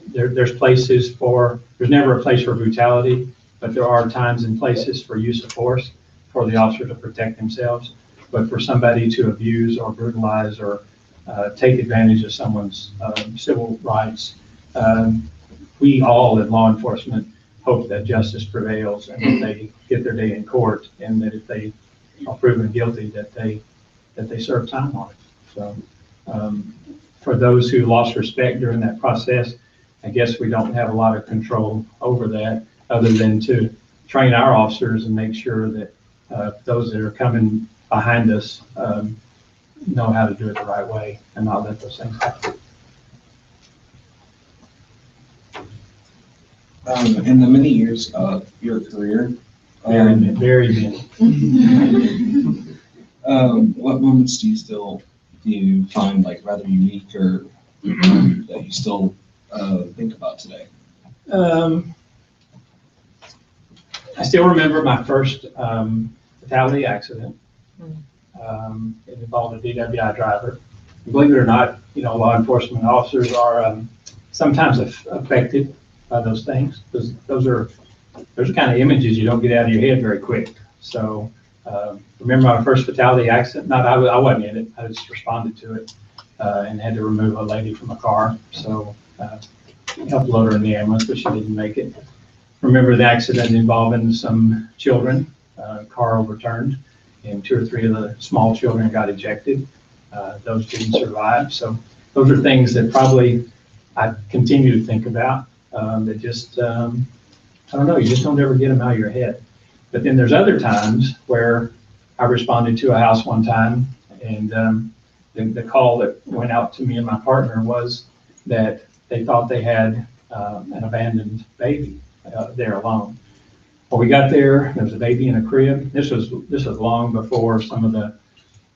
Speaker 4: there's never a place for brutality, but there are times and places for use of force for the officer to protect themselves. But for somebody to abuse or brutalize or take advantage of someone's civil rights, we all in law enforcement hope that justice prevails and that they get their day in court, and that if they are proven guilty, that they serve time on it. So for those who lost respect during that process, I guess we don't have a lot of control over that, other than to train our officers and make sure that those that are coming behind us know how to do it the right way and not let those things happen.
Speaker 7: In the many years of your career,
Speaker 4: Very many.
Speaker 7: what moments do you find like rather unique or that you still think about today?
Speaker 4: I still remember my first fatality accident. It involved a DWI driver. And believe it or not, you know, law enforcement officers are sometimes affected by those things, because those are the kind of images you don't get out of your head very quick. So remember my first fatality accident? I wasn't in it. I just responded to it and had to remove a lady from a car. So helped load her in the ambulance, but she didn't make it. Remember the accident involving some children. Car overturned, and 2 or 3 of the small children got ejected. Those didn't survive. So those are things that probably I continue to think about. That just, I don't know, you just don't ever get them out of your head. But then there's other times where I responded to a house one time, and the call that went out to me and my partner was that they thought they had an abandoned baby there alone. When we got there was a baby in a crib. This was long before some of the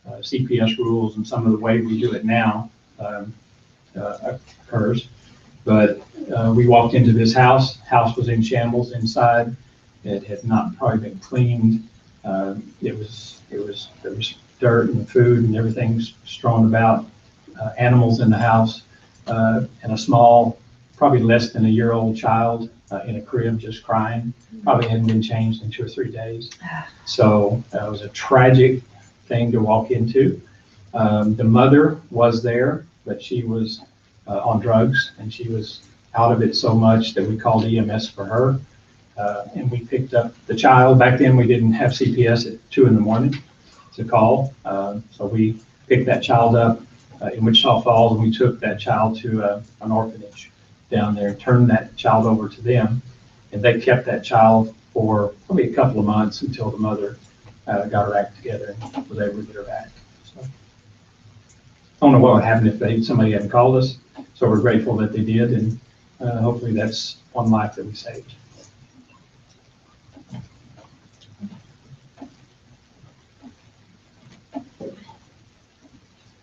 Speaker 4: CPS rules and some of the way we do it now occurs. But we walked into this house. House was in shambles inside. It had not probably been cleaned. There was dirt and food and everything strewn about. Animals in the house, and a small, probably less than a year-old child in a crib just crying. Probably hadn't been changed in 2 or 3 days. So it was a tragic thing to walk into. The mother was there, but she was on drugs, and she was out of it so much that we called EMS for her. And we picked up the child. Back then, we didn't have CPS at 2 in the morning to call. So we picked that child up in Wichita Falls, and we took that child to an orphanage down there, turned that child over to them. And they kept that child for probably a couple of months until the mother got her act together and was able to get her back. So, I don't know what would happen if somebody hadn't called us. So we're grateful that they did, and hopefully that's one life that we saved.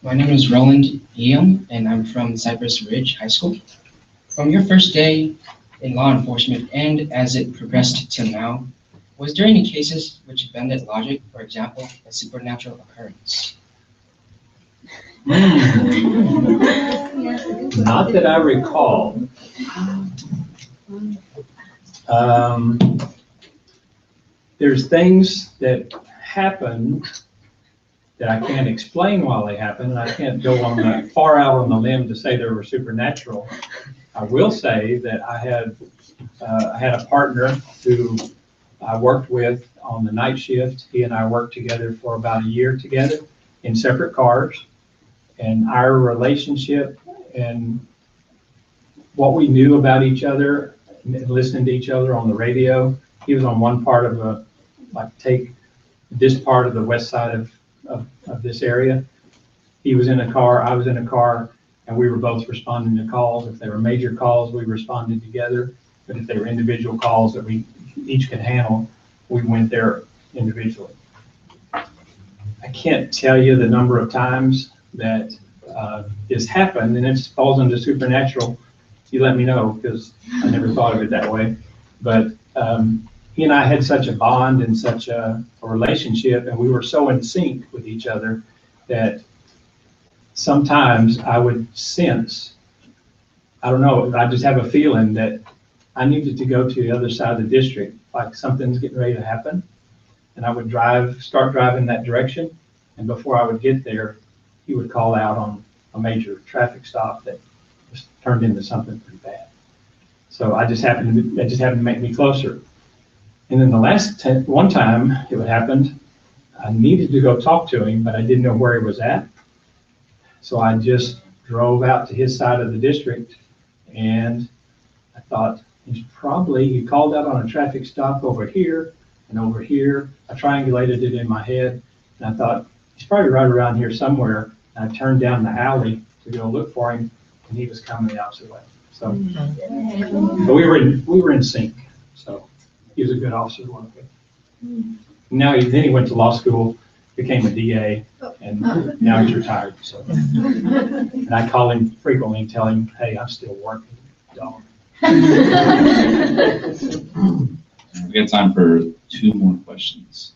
Speaker 11: My name is Roland Eam, and I'm from Cypress Ridge High School. From your first day in law enforcement and as it progressed till now, was there any cases which bended logic, for example, a supernatural occurrence?
Speaker 4: Not that I recall. There's things that happen that I can't explain why they happen, and I can't go on that far out on the limb to say they were supernatural. I will say that I had a partner who I worked with on the night shift. He and I worked together for about a year together in separate cars, and our relationship and what we knew about each other, and listening to each other on the radio. He was on one part of take this part of the west side of this area. He was in a car, I was in a car, and we were both responding to calls. If they were major calls, we responded together. But if they were individual calls that we each could handle, we went there individually. I can't tell you the number of times that this happened, and it falls into supernatural. You let me know, because I never thought of it that way. But he and I had such a bond and such a relationship, and we were so in sync with each other that sometimes I would sense, I don't know, I just have a feeling that I needed to go to the other side of the district, like something's getting ready to happen. And I would start driving that direction. And before I would get there, he would call out on a major traffic stop that was turned into something pretty bad. So that just happened to make me closer. And then one time it would happen, I needed to go talk to him, but I didn't know where he was at. So I just drove out to his side of the district, and I thought he called out on a traffic stop over here and over here. I triangulated it in my head, and I thought he's probably right around here somewhere. And I turned down the alley to go look for him, and he was coming the opposite way. So, but we were in sync. So he was a good officer to work with. Now then he went to law school, became a DA, and now he's retired. So, and I call him frequently and tell him, "Hey, I'm still working, dog."
Speaker 7: We got time for 2 more questions.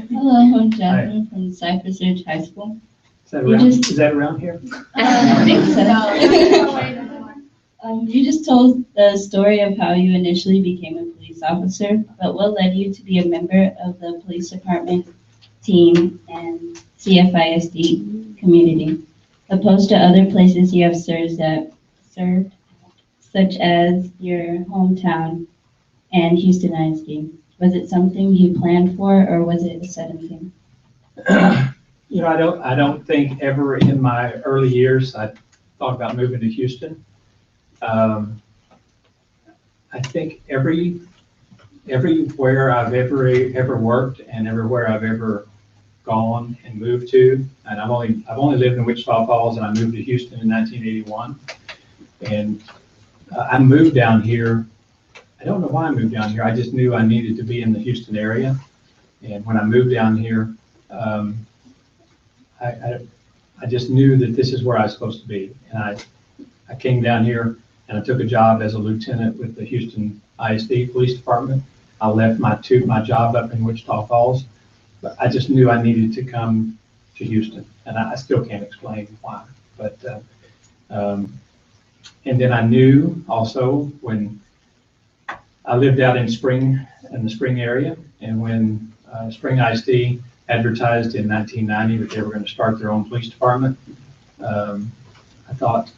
Speaker 12: Hello, I'm Jasmine from Cypress Ridge High School.
Speaker 4: Is that around here?
Speaker 12: I think so. You just told the story of how you initially became a police officer, but what led you to be a member of the police department team and CFISD community, opposed to other places you have served, such as your hometown and Houston ISD? Was it something you planned for, or was it a sudden thing?
Speaker 4: I don't think ever in my early years I thought about moving to Houston. I think everywhere I've ever worked and everywhere I've ever gone and moved to, and I've only lived in Wichita Falls, and I moved to Houston in 1981, and I moved down here. I don't know why I moved down here. I just knew I needed to be in the Houston area, and when I moved down here, I just knew that this is where I was supposed to be, and I came down here and I took a job as a lieutenant with the Houston ISD Police Department. I left my job up in Wichita Falls, but I just knew I needed to come to Houston, and I still can't explain why. But and then I knew also when I lived out in the Spring area, and when Spring ISD advertised in 1990 that they were going to start their own police department. I thought,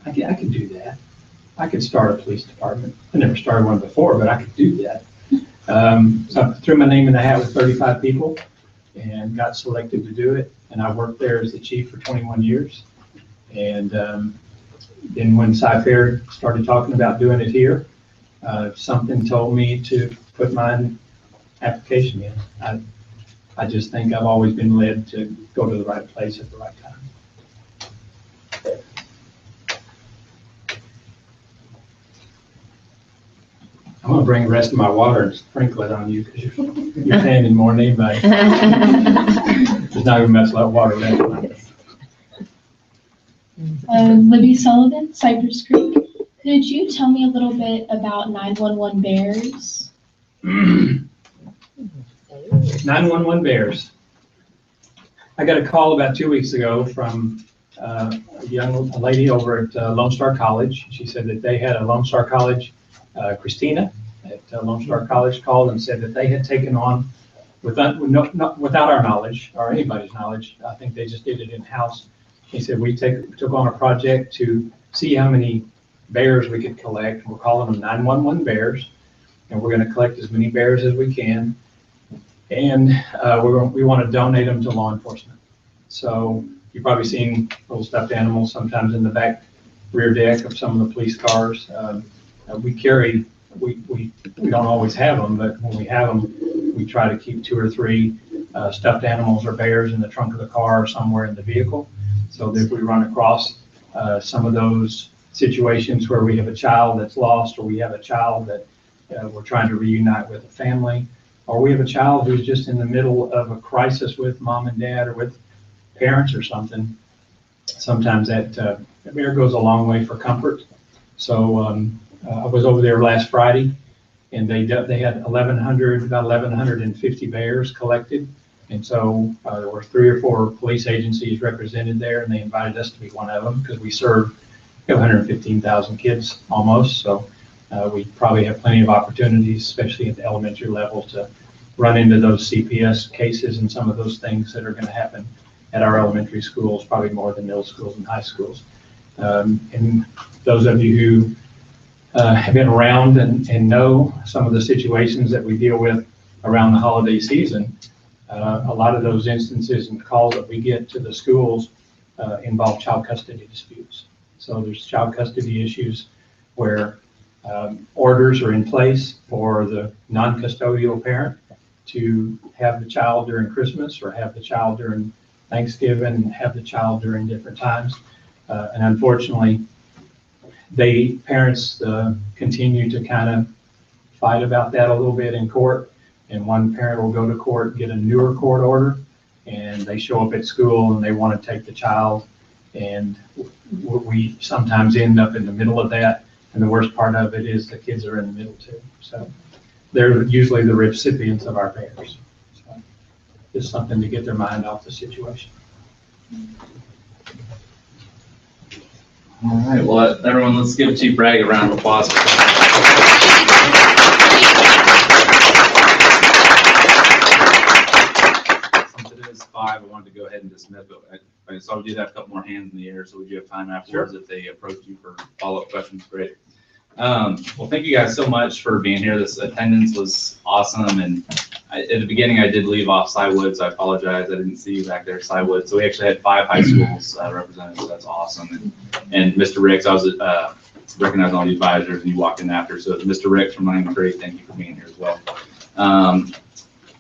Speaker 4: I could do that. I could start a police department. I never started one before, but I could do that. So I threw my name in the hat with 35 people and got selected to do it. And I worked there as the chief for 21 years. And then when Cyfair started talking about doing it here, something told me to put my application in. I just think I've always been led to go to the right place at the right time. I'm gonna bring the rest of my water and sprinkle it on you because you're standing more than anybody. There's not even much water left.
Speaker 5: Libby Sullivan, Cypress Creek. Could you tell me a little bit about 911 bears?
Speaker 4: 911 bears. I got a call about 2 weeks ago from a lady over at Lone Star College. She said that they had a Lone Star College, Christina at Lone Star College called and said that they had taken on, without our knowledge or anybody's knowledge, I think they just did it in-house. He said, we took on a project to see how many bears we could collect. We're calling them 911 bears, and we're going to collect as many bears as we can. And we want to donate them to law enforcement. So you've probably seen little stuffed animals sometimes in the back rear deck of some of the police cars. We don't always have them, but when we have them, we try to keep 2 or 3 stuffed animals or bears in the trunk of the car or somewhere in the vehicle. So that if we run across some of those situations where we have a child that's lost, or we have a child that we're trying to reunite with a family, or we have a child who's just in the middle of a crisis with mom and dad or with parents or something, sometimes that bear goes a long way for comfort. So I was over there last Friday, and they had about 1,150 bears collected. And so there were 3 or 4 police agencies represented there, and they invited us to be one of them because we serve 115,000 kids almost. So we probably have plenty of opportunities, especially at the elementary level, to run into those CPS cases and some of those things that are going to happen at our elementary schools, probably more than middle schools and high schools. And those of you who have been around and know some of the situations that we deal with around the holiday season, a lot of those instances and calls that we get to the schools involve child custody disputes. So there's child custody issues where orders are in place for the non-custodial parent to have the child during Christmas, or have the child during Thanksgiving, and have the child during different times. And unfortunately, parents continue to kind of fight about that a little bit in court. And one parent will go to court, get a newer court order, and they show up at school and they want to take the child. And we sometimes end up in the middle of that. And the worst part of it is the kids are in the middle too. So they're usually the recipients of our bears. So just something to get their mind off the situation.
Speaker 1: All right, well, everyone, let's give Chief Bragg a round of applause. Since it is 5, I wanted to go ahead and dismiss, but I saw we did have a couple more hands in the air, so would you have time afterwards if they approach you for follow-up questions? Great. Well, thank you guys so much for being here. This attendance was awesome, and at the beginning I did leave off Cywood, so I apologize. I didn't see you back there, Cywood. So we actually had 5 high schools represented, so that's awesome. And Mr. Ricks, I was recognizing all the advisors, and you walked in after. So Mr. Ricks from Langham Creek, thank you for being here as well.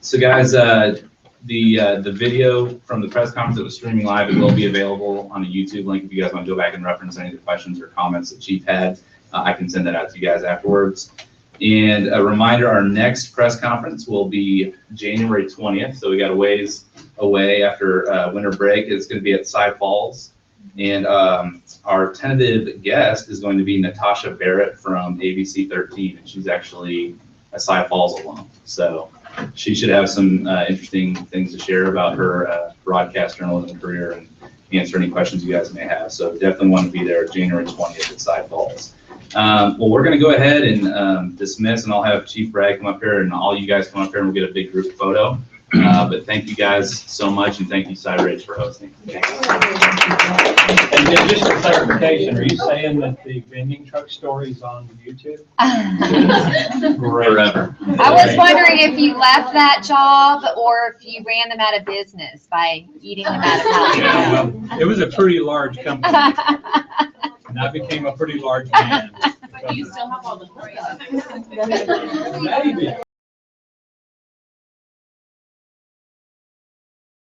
Speaker 1: So guys, the video from the press conference that was streaming live, it will be available on a YouTube link if you guys want to go back and reference any of the questions or comments that Chief had. I can send that out to you guys afterwards. And a reminder, our next press conference will be January 20th. So we got a ways away after winter break. It's going to be at Cy Falls. And our tentative guest is going to be Natasha Barrett from ABC 13. And she's actually a Cy Falls alum. So she should have some interesting things to share about her broadcast journalism career and answer any questions you guys may have. So definitely want to be there January 20th at Cy Falls. Well, we're going to go ahead and dismiss, and I'll have Chief Bragg come up here, and all you guys come up here, and we'll get a big group photo. But thank you guys so much, and thank you, Cyridge, for hosting.
Speaker 4: And then just for clarification, are you saying that the vending truck story is on YouTube?
Speaker 1: Forever.
Speaker 13: I was wondering if you left that job or if you ran them out of business by eating them out of house.
Speaker 4: Yeah, well, it was a pretty large company, and I became a pretty large man.
Speaker 3: But do you still have all the stories?
Speaker 4: Maybe.